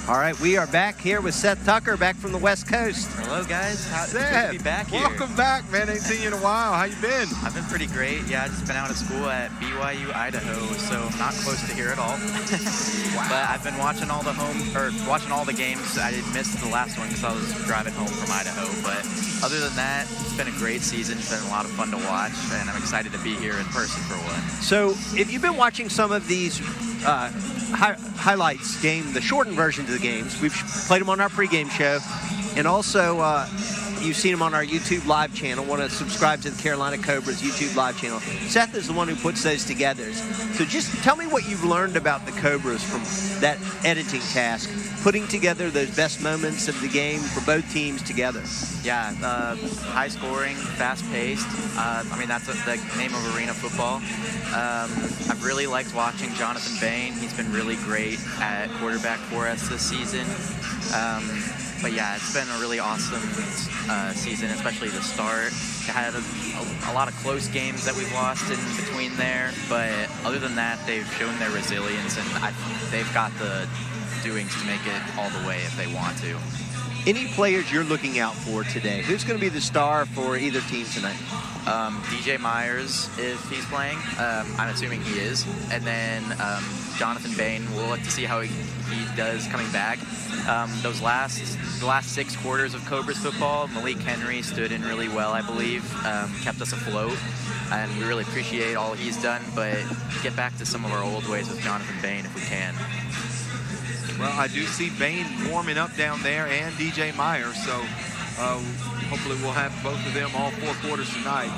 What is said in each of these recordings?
All right, we are back here with Seth Tucker, back from the West Coast. Hello, guys. It's good Seth, to be back here. welcome back, man. Ain't seen you in a while. How you been? I've been pretty great. Yeah, I've just been out of school at BYU, Idaho, so not close to here at all. Wow. But I've been watching all the games. I didn't miss the last one because I was driving home from Idaho. But other than that, it's been a great season. It's been a lot of fun to watch, and I'm excited to be here in person for one. So if you've been watching some of these highlights game, the shortened versions of the games, we've played them on our pregame show, and also you've seen them on our YouTube live channel. Want to subscribe to the Carolina Cobras YouTube live channel. Seth is the one who puts those together. So just tell me what you've learned about the Cobras from that editing task, putting together those best moments of the game for both teams together. Yeah, high scoring, fast paced. I mean, that's the name of arena football. I've really liked watching Jonathan Bain. He's been really great at quarterback for us this season. But yeah, it's been a really awesome season, especially the start. It had a lot of close games that we've lost in between there, but other than that, they've shown their resilience, and they've got the doings to make it all the way if they want to. Any players you're looking out for today? Who's going to be the star for either team tonight? DJ Myers, if he's playing. I'm assuming he is. And then Jonathan Bain, we'll look to see how he does coming back. The last 6 quarters of Cobras football, Malik Henry stood in really well, I believe, kept us afloat, and we really appreciate all he's done, but get back to some of our old ways with Jonathan Bain if we can. Well, I do see Bain warming up down there and DJ Myers, so hopefully we'll have both of them all 4 quarters tonight.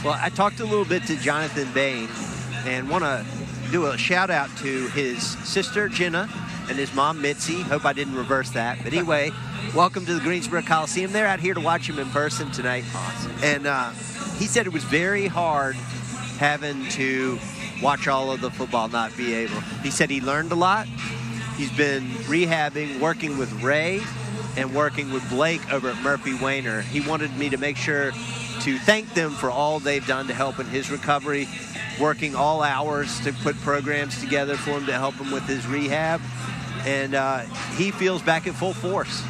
Well, I talked a little bit to Jonathan Bain and want to do a shout out to his sister Jenna and his mom Mitzi. Hope I didn't reverse that. But anyway, welcome to the Greensboro Coliseum. They're out here to watch him in person tonight. Awesome. And he said it was very hard having to watch all of the football, not be able. He said he learned a lot. He's been rehabbing, working with Ray and working with Blake over at Murphy Wainer. He wanted me to make sure to thank them for all they've done to help in his recovery, working all hours to put programs together for him to help him with his rehab. And he feels back at full force.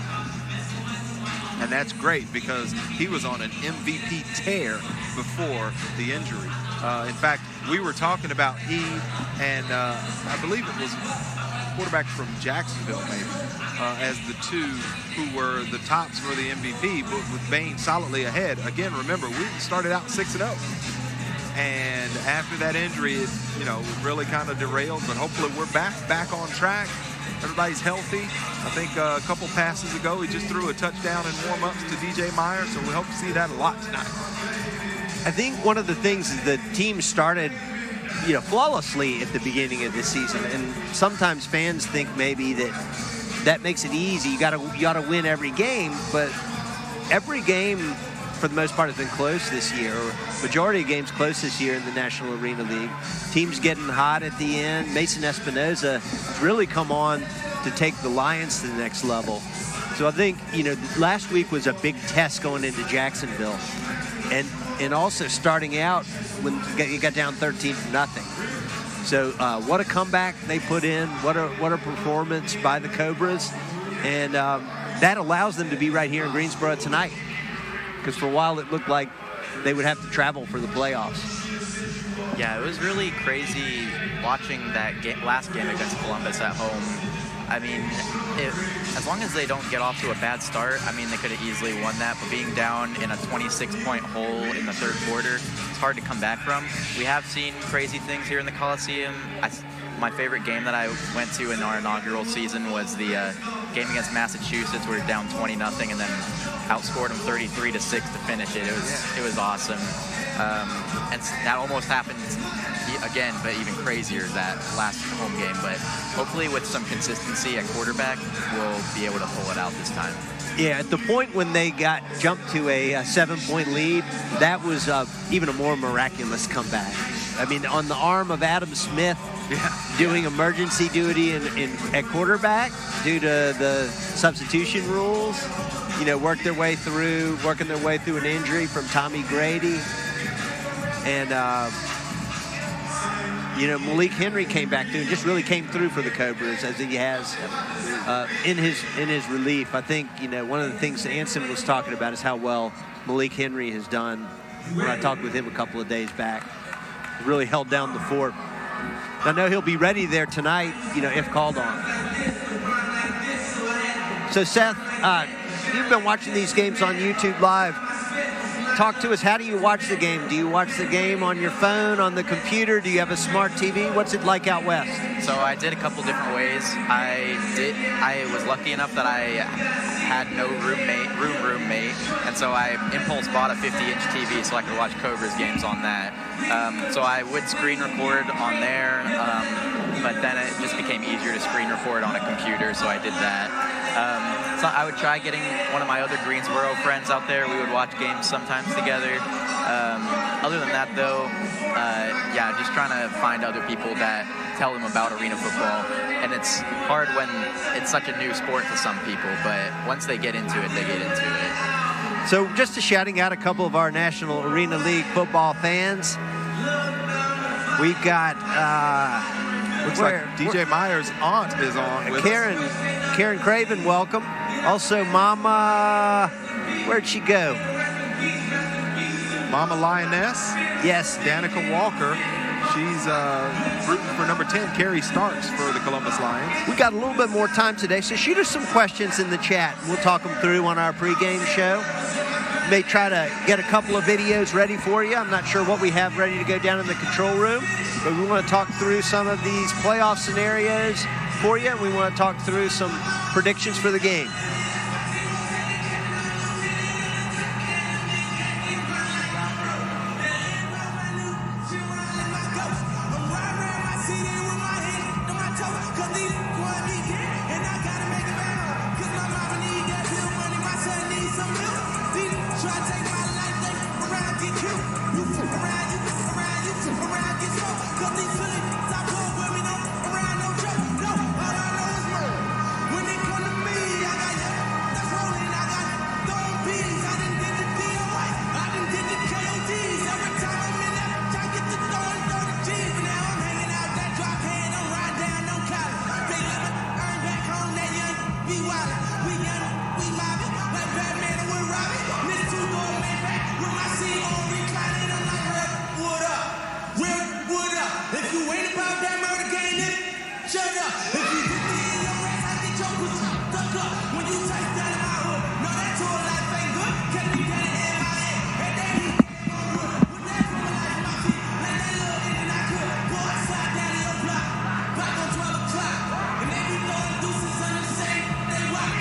And that's great because he was on an MVP tear before the injury. In fact, we were talking about he and I believe it was quarterback from Jacksonville maybe as the two who were the tops for the MVP, but with Bain solidly ahead. Again, remember, we started out 6-0. And after that injury, it really kind of derailed, but hopefully we're back on track. Everybody's healthy. I think a couple passes ago, he just threw a touchdown in warm-ups to DJ Myers, so we hope to see that a lot tonight. I think one of the things is the team started flawlessly at the beginning of this season, and sometimes fans think maybe that makes it easy. You gotta win every game, but every game for the most part has been close this year. Majority of games close this year in the National Arena League. Teams getting hot at the end. Mason Espinoza has really come on to take the Lions to the next level. So I think last week was a big test going into Jacksonville, and also starting out when you got down 13-0. So what a comeback they put in. What a performance by the Cobras. And that allows them to be right here in Greensboro tonight. Because for a while it looked like they would have to travel for the playoffs. Yeah, it was really crazy watching that last game against Columbus at home. I mean, as long as they don't get off to a bad start, I mean, they could have easily won that. But being down in a 26-point hole in the third quarter, it's hard to come back from. We have seen crazy things here in the Coliseum. My favorite game that I went to in our inaugural season was the game against Massachusetts. We were down 20-0 and then outscored them 33-6 to finish it. It was awesome. And that almost happened again, but even crazier that last home game. But hopefully with some consistency at quarterback, we'll be able to pull it out this time. Yeah, at the point when they jumped to a 7-point lead, that was even a more miraculous comeback. I mean, on the arm of Adam Smith, doing emergency duty at quarterback due to the substitution rules, working their way through an injury from Tommy Grady. And Malik Henry came back through and just really came through for the Cobras as he has in his relief. I think, one of the things Anson was talking about is how well Malik Henry has done. When I talked with him a couple of days back, really held down the fort. I know he'll be ready there tonight, if called on. So Seth, you've been watching these games on YouTube Live. Talk to us. How do you watch the game? Do you watch the game on your phone, on the computer? Do you have a smart TV? What's it like out west? So I did a couple different ways. I was lucky enough that I had no roommate, and so I impulse bought a 50-inch TV so I could watch Cobras games on that. So I would screen record on there, but then it just became easier to screen record on a computer, so I did that. So I would try getting one of my other Greensboro friends out there. We would watch games sometimes together. Other than that, though, just trying to find other people that tell them about arena football. And it's hard when it's such a new sport to some people, but once they get into it, they get into it. So just to shouting out a couple of our National Arena League football fans, we've got... looks like DJ Meyer's aunt is on with us. Karen Craven, welcome. Also, Mama, where'd she go? Mama Lioness. Yes. Danica Walker. She's rooting for number 10, Carrie Starks, for the Columbus Lions. We got a little bit more time today, so shoot us some questions in the chat. We'll talk them through on our pregame show. May try to get a couple of videos ready for you. I'm not sure what we have ready to go down in the control room, but we want to talk through some of these playoff scenarios for you, and we want to talk through some predictions for the game.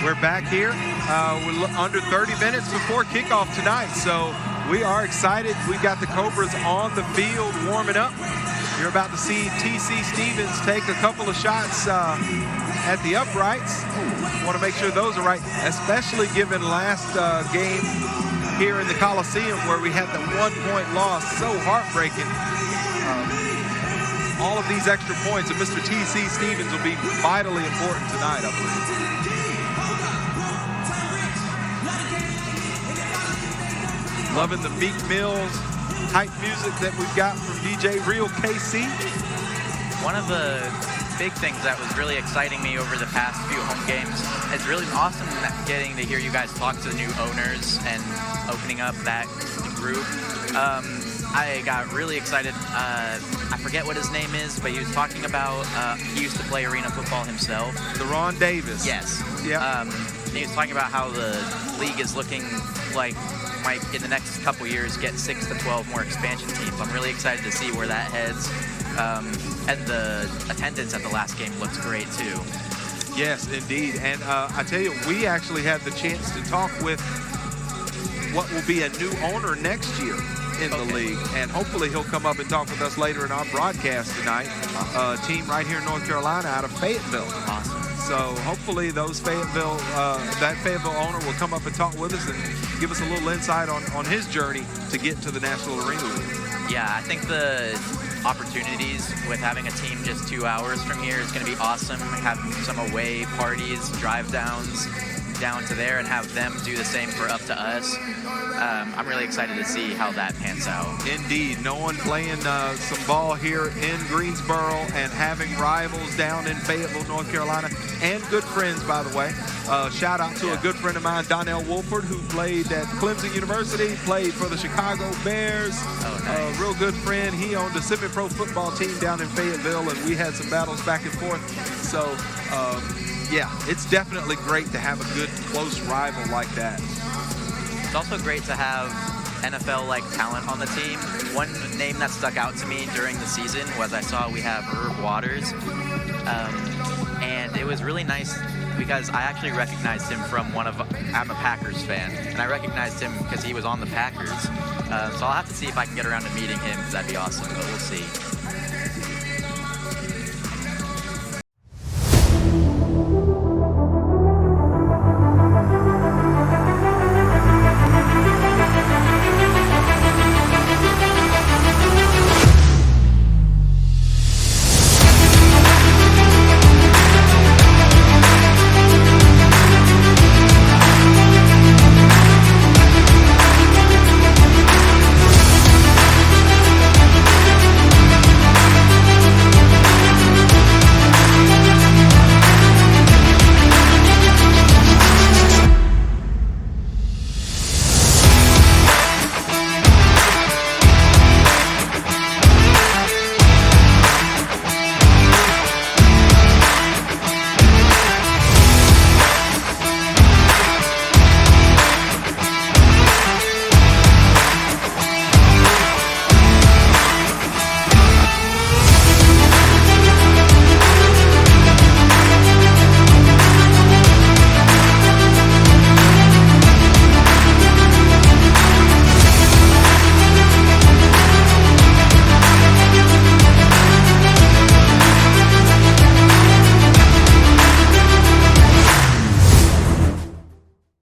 We're back here. We're under 30 minutes before kickoff tonight, so we are excited. We've got the Cobras on the field warming up. You're about to see T.C. Stevens take a couple of shots at the uprights. Want to make sure those are right, especially given last game here in the Coliseum where we had the 1-point loss. So heartbreaking. All of these extra points, and Mr. T.C. Stevens will be vitally important tonight, I believe. Loving the Meek Mills type music that we've got from DJ Real KC. One of the big things that was really exciting me over the past few home games, it's really awesome getting to hear you guys talk to the new owners and opening up that group. I got really excited. I forget what his name is, but he was talking about he used to play arena football himself. Deron Davis. Yes. Yeah. He was talking about how the league is looking like might in the next couple years get 6 to 12 more expansion teams. I'm really excited to see where that heads. And the attendance at the last game looks great too. Yes, indeed. And I tell you, we actually had the chance to talk with what will be a new owner next year in the league. And hopefully he'll come up and talk with us later in our broadcast tonight. A team right here in North Carolina out of Fayetteville. Awesome. So hopefully those that Fayetteville owner will come up and talk with us and give us a little insight on his journey to get to the National Arena League. Yeah, I think the opportunities with having a team just 2 hours from here is going to be awesome. Having some away parties, drive downs. down to there and have them do the same for up to us. I'm really excited to see how that pans out. Indeed. No one playing some ball here in Greensboro and having rivals down in Fayetteville, North Carolina, and good friends, by the way. Shout out to a good friend of mine, Donnell Wolford, who played at Clemson University, played for the Chicago Bears. Oh, nice. Real good friend. He owned a semi-pro football team down in Fayetteville, and we had some battles back and forth. So, yeah, it's definitely great to have a good, close rival like that. It's also great to have NFL-like talent on the team. One name that stuck out to me during the season was I saw we have Herb Waters. And it was really nice because I actually recognized him from I'm a Packers fan, and I recognized him because he was on the Packers. So I'll have to see if I can get around to meeting him, because that'd be awesome, but we'll see.